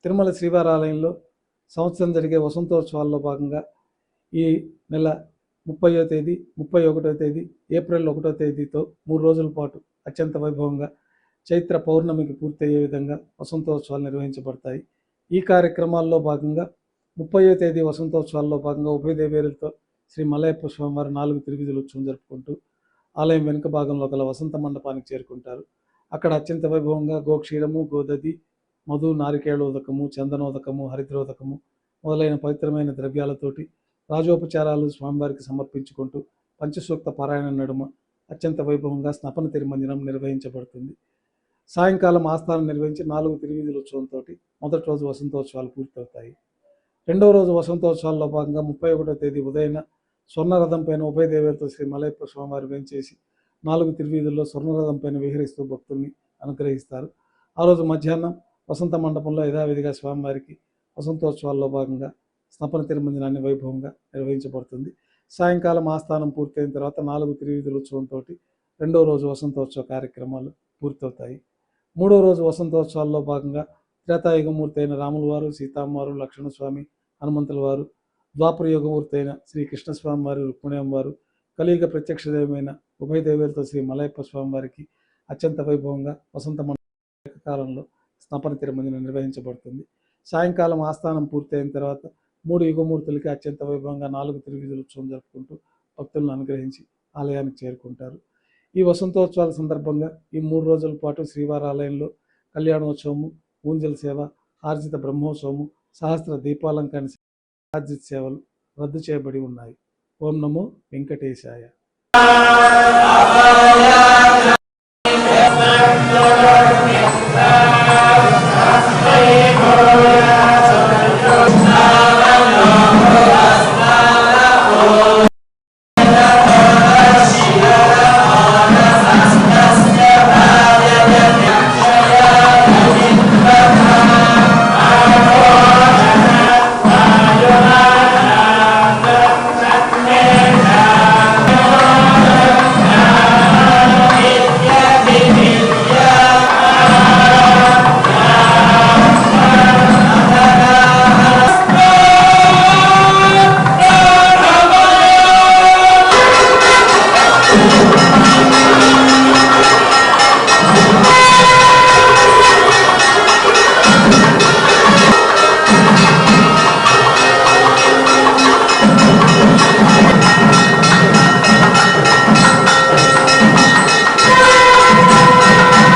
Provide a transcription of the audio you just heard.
తిరుమల శ్రీవారాలయంలో సంవత్సరం జరిగే వసంతోత్సవాల్లో భాగంగా ఈ నెల 30వ తేదీ 31వ తేదీ ఏప్రిల్ 1వ తేదీతో 3 రోజుల పాటు అత్యంత వైభవంగా చైత్ర పౌర్ణమికి పూర్తయ్యే విధంగా వసంతోత్సవాలు నిర్వహించబడతాయి. ఈ కార్యక్రమాల్లో భాగంగా 30వ తేదీ వసంతోత్సవాల్లో భాగంగా ఉభయ దేవేరులతో శ్రీ మలయప్ప స్వామివారి 4 తిరువీధుల ఉత్సవం జరుపుకుంటూ ఆలయం వెనుక భాగంలో గల వసంత మండపానికి చేరుకుంటారు. అక్కడ అత్యంత వైభవంగా గోక్షీరము, గోదది, మధు, నారికేళోదకము, చందనోదకము, హరిద్రోదకము మొదలైన పవిత్రమైన ద్రవ్యాలతోటి రాజోపచారాలు స్వామివారికి సమర్పించుకుంటూ పంచసూక్త పారాయణ నడుమ అత్యంత వైభవంగా స్నపన తిరుమంజనం నిర్వహించబడుతుంది. సాయంకాలం ఆస్థానం నిర్వహించి 4 తిరువీధుల ఉత్సవంతో మొదటి రోజు వసంతోత్సవాలు పూర్తవుతాయి. రెండవ రోజు వసంతోత్సవాల్లో భాగంగా 31వ తేదీ ఉదయం స్వర్ణరథం పైన ఉభయ దేవేరులతో శ్రీ మలయప్ప స్వామివారు వేంచేసి 4 తిరువీధుల్లో స్వర్ణరథం పైన విహరిస్తూ భక్తుల్ని అనుగ్రహిస్తారు. ఆ రోజు మధ్యాహ్నం వసంత మండపంలో యథావిధిగా స్వామివారికి వసంతోత్సవాల్లో భాగంగా స్నపన తిరుమంజనాన్ని వైభవంగా నిర్వహించబడుతుంది. సాయంకాలం ఆస్థానం పూర్తయిన తర్వాత 4 తిరువీధుల ఉత్సవంతో రెండవ రోజు వసంతోత్సవ కార్యక్రమాలు పూర్తవుతాయి. మూడవ రోజు వసంతోత్సవాల్లో భాగంగా త్రేతాయుగమూర్తి అయిన రాముల వారు, సీతమ్మవారు, లక్ష్మణస్వామి, హనుమంతుల వారు, ద్వాపర యుగమూర్తి అయిన శ్రీ కృష్ణస్వామి వారు, రుక్మిణమ్మ వారు, కలియుగ ప్రత్యక్ష దైవమైన ఉభయ దేవేరులతో శ్రీ మలయప్ప స్వామి వారికి అత్యంత వైభవంగా వసంత మండప కాలంలో స్నపన తిరుమంజనం నిర్వహించబడుతుంది. సాయంకాలం ఆస్థానం పూర్తయిన తర్వాత 3 యుగమూర్తులకి అత్యంత వైభవంగా 4 తిరువీధుల ఉత్సవం జరుపుకుంటూ భక్తులను అనుగ్రహించి ఆలయానికి చేరుకుంటారు. ఈ వసంతోత్సవాల సందర్భంగా ఈ 3 రోజుల పాటు శ్రీవారాలయంలో కళ్యాణోత్సవము, ఊంజల్ సేవ, ఆర్జిత బ్రహ్మోత్సవము, సహస్ర దీపాలంకరణ ఆర్జిత సేవలు రద్దు చేయబడి ఉన్నాయి. ఓం నమో వెంకటేశాయ.